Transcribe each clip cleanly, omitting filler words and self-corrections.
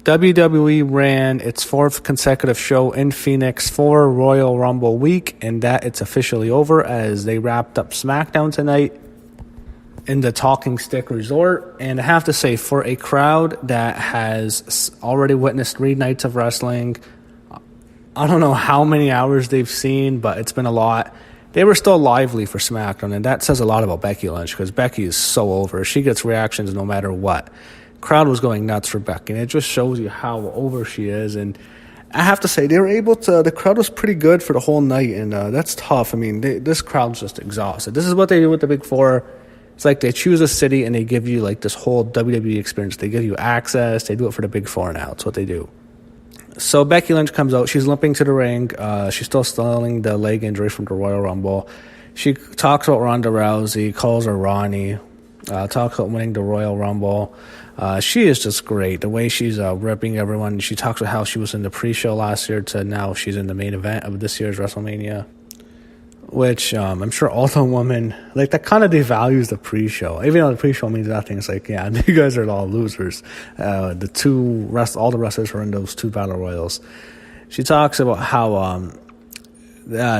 WWE ran its fourth consecutive show in Phoenix for Royal Rumble week, and that it's officially over as they wrapped up SmackDown tonight in the Talking Stick Resort. And I have to say, for a crowd that has already witnessed 3 nights of wrestling, I don't know how many hours they've seen, but it's been a lot. They were still lively for SmackDown, and that says a lot about Becky Lynch because Becky is so over. She gets reactions no matter what. Crowd was going nuts for Becky, and it just shows you how over she is. And I have to say, they were able to, the crowd was pretty good for the whole night, and that's tough. I mean, this crowd's just exhausted. This is what they do with the Big Four. It's like they choose a city, and they give you like this whole WWE experience. They give you access. They do it for the Big Four now. It's what they do. So Becky Lynch comes out. She's limping to the ring. She's still selling the leg injury from the Royal Rumble. She talks about Ronda Rousey, calls her Ronnie, talks about winning the Royal Rumble. She is just great. The way she's ripping everyone. She talks about how she was in the pre-show last year to now she's in the main event of this year's WrestleMania, which I'm sure all the women, like, that kind of devalues the pre-show. Even though the pre-show means nothing, it's like, yeah, you guys are all losers. All the wrestlers were in those 2 battle royals. She talks about how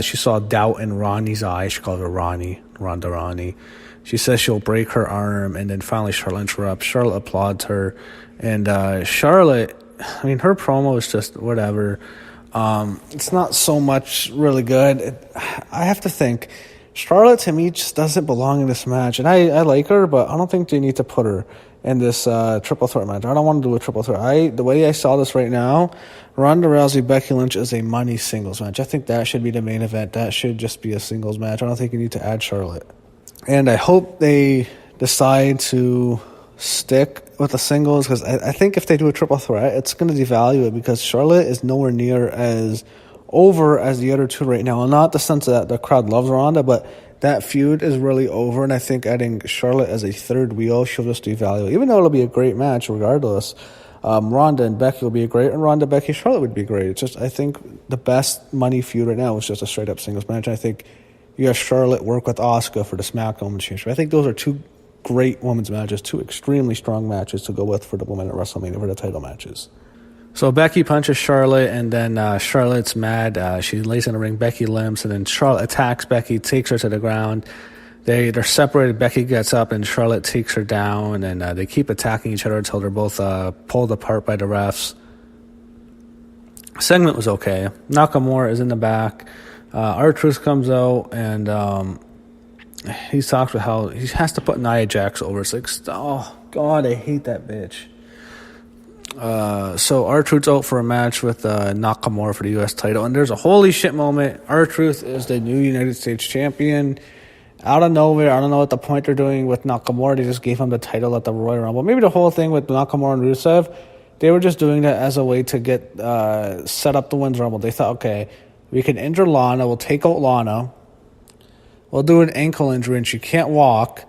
she saw doubt in Ronnie's eye. She called her Ronda Ronnie. She says she'll break her arm, and then finally Charlotte interrupts. Charlotte applauds her, and Charlotte, I mean, her promo is just whatever. It's not so much really good. I have to think, Charlotte to me just doesn't belong in this match, and I like her, but I don't think they need to put her in this triple threat match. I don't want to do a triple threat. The way I saw this right now, Ronda Rousey, Becky Lynch is a money singles match. I think that should be the main event. That should just be a singles match. I don't think you need to add Charlotte. And I hope they decide to stick with the singles, because I think if they do a triple threat, it's going to devalue it, because Charlotte is nowhere near as over as the other 2 right now. And not the sense that the crowd loves Ronda, but that feud is really over. And I think adding Charlotte as a third wheel, she'll just devalue it. Even though it'll be a great match regardless, Ronda and Becky will be great, and Ronda, Becky, Charlotte would be great. It's just, I think the best money feud right now is just a straight up singles match. I think you have Charlotte work with Asuka for the SmackDown Women's Championship. I think those are 2 great women's matches, 2 extremely strong matches to go with for the women at WrestleMania for the title matches. So Becky punches Charlotte, and then Charlotte's mad. She lays in the ring. Becky limps, and then Charlotte attacks Becky, takes her to the ground. They're separated. Becky gets up, and Charlotte takes her down, and they keep attacking each other until they're both pulled apart by the refs. Segment was okay. Nakamura is in the back. R-Truth comes out, and he talks about how he has to put Nia Jax over. It's like, oh, God, I hate that bitch. So R-Truth's out for a match with Nakamura for the U.S. title, and there's a holy shit moment. R-Truth is the new United States champion. Out of nowhere, I don't know what the point they're doing with Nakamura. They just gave him the title at the Royal Rumble. Maybe the whole thing with Nakamura and Rusev, they were just doing that as a way to get set up the Women's Rumble. They thought, okay, we can injure Lana. We'll take out Lana. We'll do an ankle injury and she can't walk.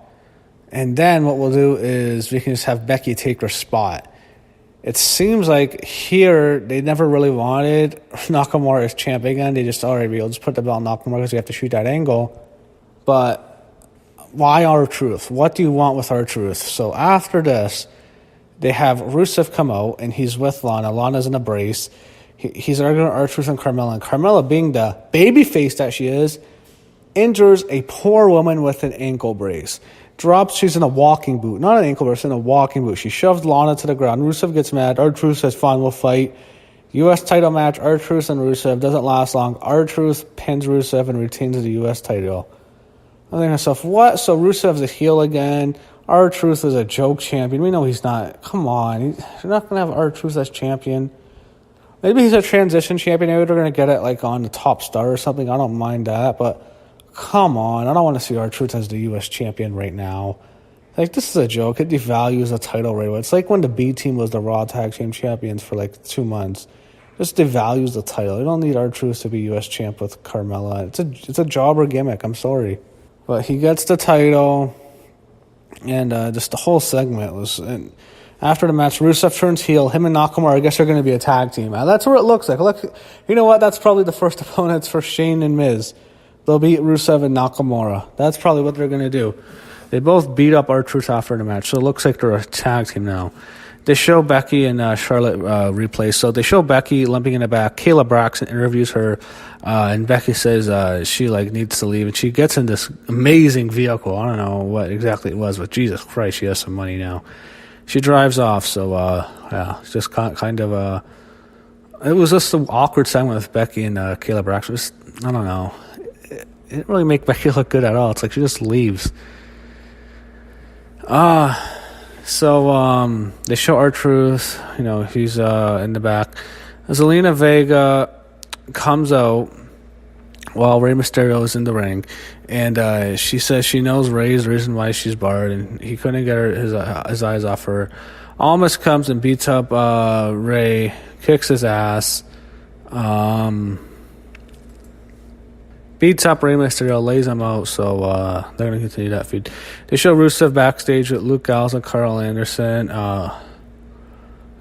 And then what we'll do is we can just have Becky take her spot. It seems like here they never really wanted Nakamura as champ again. They just, all right, we'll just put the belt on Nakamura because we have to shoot that angle. But why R-Truth? What do you want with R-Truth? So after this, they have Rusev come out and he's with Lana. Lana's in a brace. He's arguing R-Truth and Carmella. And Carmella, being the baby face that she is, injures a poor woman with an ankle brace. She's in a walking boot. Not an ankle brace, in a walking boot. She shoves Lana to the ground. Rusev gets mad. R-Truth says, fine, we'll fight. U.S. title match, R-Truth and Rusev. Doesn't last long. R-Truth pins Rusev and retains the U.S. title. I'm thinking to myself, what? So Rusev's a heel again. R-Truth is a joke champion. We know he's not. Come on. You're not going to have R-Truth as champion. Maybe he's a transition champion. Maybe they're going to get it like on the top star or something. I don't mind that, but come on. I don't want to see R-Truth as the U.S. champion right now. Like, this is a joke. It devalues the title right away. It's like when the B team was the Raw Tag Team champions for like 2 months. Just devalues the title. You don't need R-Truth to be U.S. champ with Carmella. It's a jobber gimmick. I'm sorry. But he gets the title, and just the whole segment was... And after the match, Rusev turns heel. Him and Nakamura, I guess, are going to be a tag team. That's what it looks like. Look, you know what? That's probably the first opponents for Shane and Miz. They'll beat Rusev and Nakamura. That's probably what they're going to do. They both beat up R-Truth after the match, so it looks like they're a tag team now. They show Becky and Charlotte replay. So they show Becky limping in the back. Kayla Braxton interviews her, and Becky says she needs to leave, and she gets in this amazing vehicle. I don't know what exactly it was, but Jesus Christ, she has some money now. She drives off. So it's just kind of it was just an awkward segment with Becky and Kayla Braxton. I don't know. It didn't really make Becky look good at all. It's like she just leaves. So they show R-Truth, he's in the back. Zelina Vega comes out while Rey Mysterio is in the ring, and she says she knows Rey's the reason why she's barred, and he couldn't get his eyes off her. Almas comes and beats up Rey, kicks his ass, beats up Rey Mysterio, lays him out, so they're going to continue that feud. They show Rusev backstage with Luke Gallows and Carl Anderson.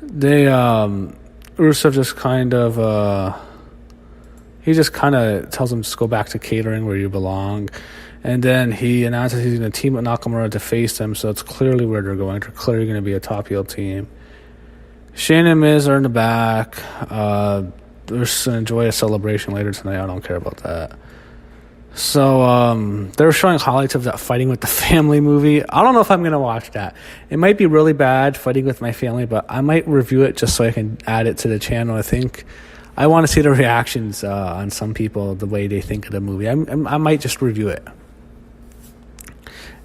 Rusev just kind of tells him to go back to catering where you belong. And then he announces he's going to team with Nakamura to face them, so it's clearly where they're going. They're clearly going to be a top heel team. Shane and Miz are in the back. They're just going to enjoy a celebration later tonight. I don't care about that. So they're showing highlights of that Fighting with the Family movie. I don't know if I'm going to watch that. It might be really bad, Fighting with My Family, but I might review it just so I can add it to the channel. I think I want to see the reactions on some people, the way they think of the movie. I might just review it.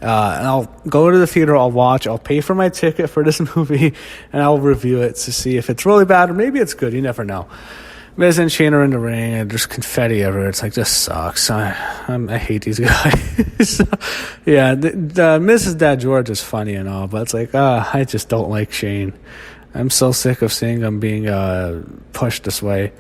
And I'll go to the theater, I'll pay for my ticket for this movie, and I'll review it to see if it's really bad or maybe it's good. You never know. Miz and Shane are in the ring, and there's confetti everywhere. It's like, this sucks. I hate these guys. Yeah, the Miz's dad George is funny and all, but it's like, I just don't like Shane. I'm so sick of seeing him being pushed this way.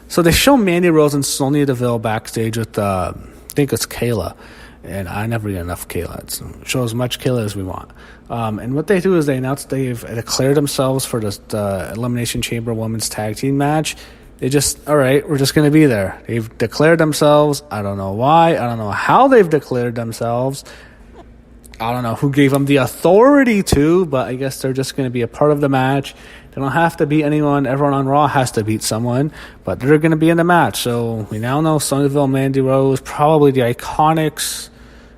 So they show Mandy Rose and Sonya Deville backstage with, I think it's Kayla. And I never get enough Kayla. It show as much Kayla as we want. And what they do is they announce they've declared themselves for the Elimination Chamber Women's Tag Team match. They just, all right, we're just going to be there. They've declared themselves. I don't know why. I don't know how they've declared themselves. I don't know who gave them the authority to, but I guess they're just going to be a part of the match. They don't have to beat anyone. Everyone on Raw has to beat someone, but they're going to be in the match. So we now know Sonya Deville, Mandy Rose, probably the Iconics,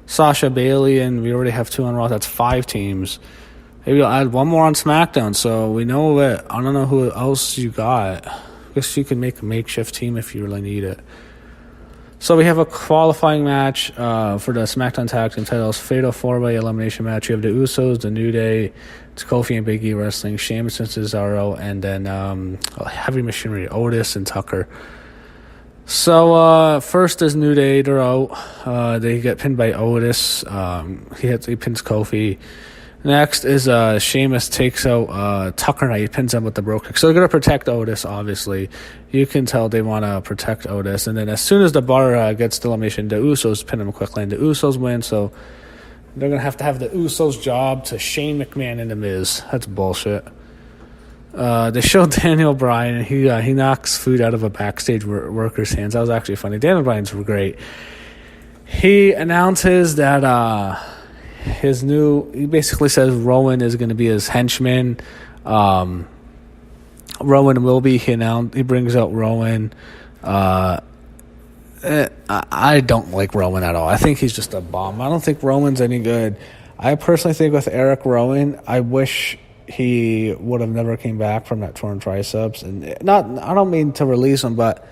Sasha Bailey, and we already have 2 on Raw. That's 5 teams. Maybe I'll add one more on SmackDown, so we know it. I don't know who else you got. I guess you can make a makeshift team if you really need it. So we have a qualifying match for the SmackDown Tag Team titles, Fatal 4-Way Elimination match. You have the Usos, the New Day, it's Kofi and Big E wrestling, Sheamus and Cesaro, and then Heavy Machinery, Otis and Tucker. So first is New Day, they're out. They get pinned by Otis. He pins Kofi. Next is Sheamus takes out Tucker Knight. He pins him with the bro kick. So they're going to protect Otis, obviously. You can tell they want to protect Otis. And then as soon as the bar gets the elimination, the Usos pin him quickly, and the Usos win. So they're going to have the Usos job to Shane McMahon and The Miz. That's bullshit. They show Daniel Bryan, and he knocks food out of a backstage worker's hands. That was actually funny. Daniel Bryan's great. He announces that... he basically says Rowan is going to be his henchman. Rowan will be. He brings out Rowan. I don't like Rowan at all. I think he's just a bum. I don't think Rowan's any good. I personally think with Eric Rowan, I wish he would have never came back from that torn triceps. And I don't mean to release him, but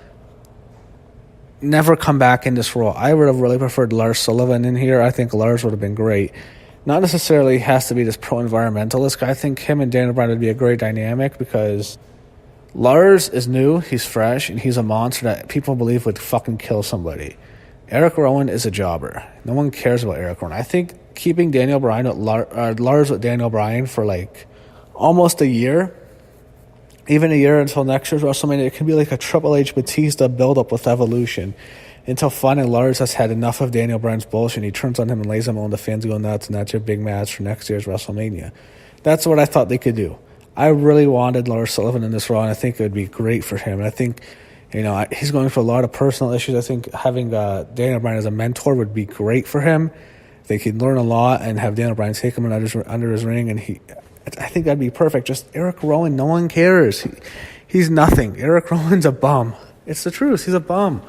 never come back in this role. I would have really preferred Lars Sullivan in here. I think Lars would have been great. Not necessarily has to be this pro-environmentalist guy. I think him and Daniel Bryan would be a great dynamic because Lars is new, he's fresh, and he's a monster that people believe would fucking kill somebody. Eric Rowan is a jobber. No one cares about Eric Rowan. I think keeping Daniel Bryan with Lars with Daniel Bryan for like almost a year, even a year until next year's WrestleMania, it can be like a Triple H Batista build-up with Evolution until finally Lars has had enough of Daniel Bryan's bullshit. He turns on him and lays him on. The fans go nuts, and that's your big match for next year's WrestleMania. That's what I thought they could do. I really wanted Lars Sullivan in this Raw, and I think it would be great for him. And I think, he's going through a lot of personal issues. I think having Daniel Bryan as a mentor would be great for him. I think he'd learn a lot and have Daniel Bryan take him under his ring, and I think that'd be perfect. Just Eric Rowan, no one cares. He's nothing. Eric Rowan's a bum. It's the truth. He's a bum.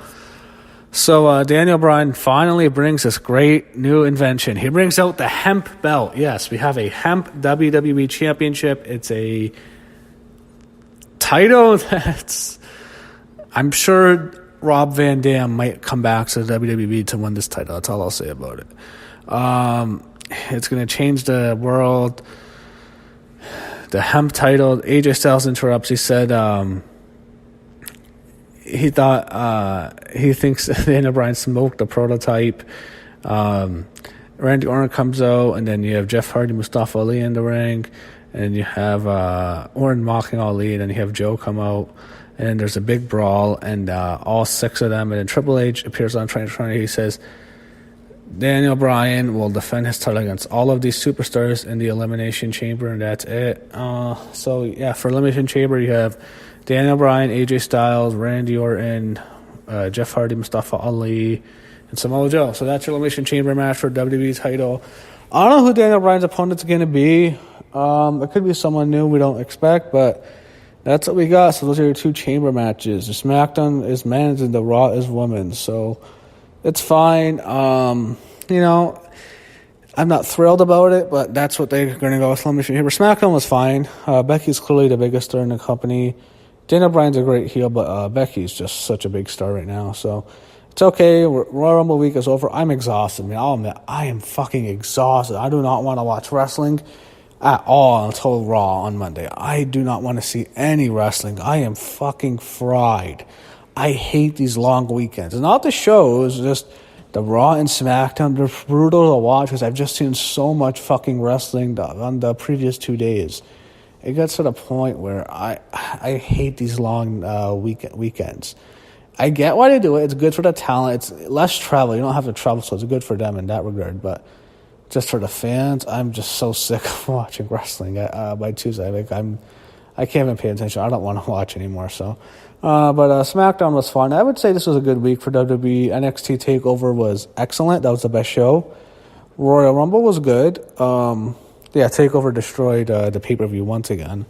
So Daniel Bryan finally brings this great new invention. He brings out the hemp belt. Yes, we have a hemp WWE Championship. It's a title that's... I'm sure Rob Van Dam might come back to the WWE to win this title. That's all I'll say about it. It's going to change the world. The hemp title, AJ Styles interrupts. He said he thinks Daniel Bryan smoked the prototype. Randy Orton comes out, and then you have Jeff Hardy, Mustafa Ali in the ring, and you have Orton mocking Ali, and then you have Joe come out, and there's a big brawl, and all 6 of them, and then Triple H appears on Trainer. He says Daniel Bryan will defend his title against all of these superstars in the Elimination Chamber, and that's it. So, yeah, for Elimination Chamber, you have Daniel Bryan, AJ Styles, Randy Orton, Jeff Hardy, Mustafa Ali, and Samoa Joe. So that's your Elimination Chamber match for WWE title. I don't know who Daniel Bryan's opponent's going to be. It could be someone new we don't expect, but that's what we got. So those are your 2 chamber matches. The SmackDown is men's and the Raw is women's. So it's fine. I'm not thrilled about it, but that's what they're going to go with Elimination Chamber. SmackDown was fine. Becky's clearly the biggest star in the company. Daniel Bryan's a great heel, but Becky's just such a big star right now. So it's okay. Royal Rumble week is over. I'm exhausted. I'll admit, I am fucking exhausted. I do not want to watch wrestling at all until Raw on Monday. I do not want to see any wrestling. I am fucking fried. I hate these long weekends. And not the shows, just the Raw and SmackDown. They're brutal to watch because I've just seen so much fucking wrestling on the previous 2 days. It gets to the point where I hate these long weekends. I get why they do it. It's good for the talent. It's less travel. You don't have to travel, so it's good for them in that regard. But just for the fans, I'm just so sick of watching wrestling. By Tuesday, I can't even pay attention. I don't want to watch anymore. So, but SmackDown was fun. I would say this was a good week for WWE. NXT TakeOver was excellent. That was the best show. Royal Rumble was good. TakeOver destroyed the pay-per-view once again.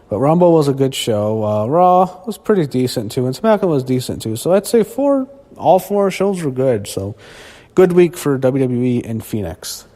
But Rumble was a good show. Raw was pretty decent, too. And SmackDown was decent, too. So I'd say all 4 shows were good. So good week for WWE in Phoenix.